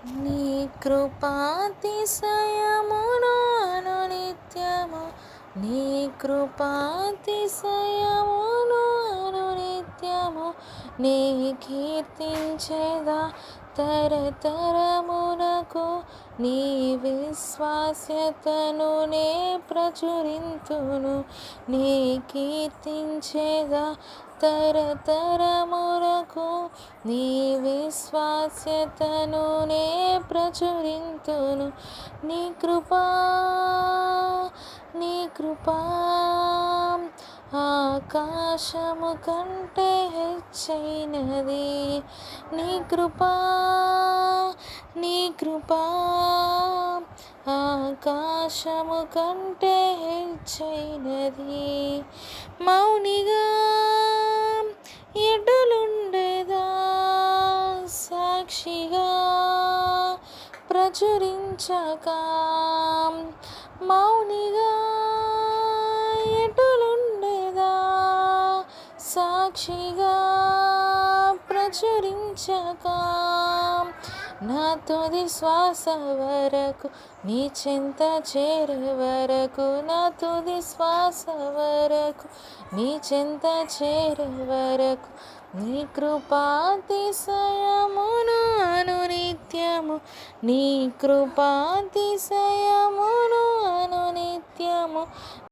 నీ కృపాతిశయమును అనునిత్యము నీ కృపాతిశయమును అనునిత్యము నీ కీర్తించేదా తరతరమునకు నీ విశ్వాస్యతను నే ప్రచురింతును నీ కీర్తించేదా తరతరములకు నీ విశ్వాస్యతను నే ప్రచురింతును నీ కృపా ఆకాశము కంటే హెచ్చైనది నీ కృపా ఆకాశము కంటే హెచ్చైనది మౌనిగా ఎడులుండేదా సాక్షిగా ప్రచురించక మౌనిగా ఎడులుండేదా సాక్షిగా ప్రచురించక నా తుది శ్వాస వరకు నీ చెంత చేరే వరకు నా తుది శ్వాస వరకు నీ చెంత చేరే వరకు నీ కృపాతిశయమును అనునిత్యము నీ కృపాతిశయమును అనునిత్యము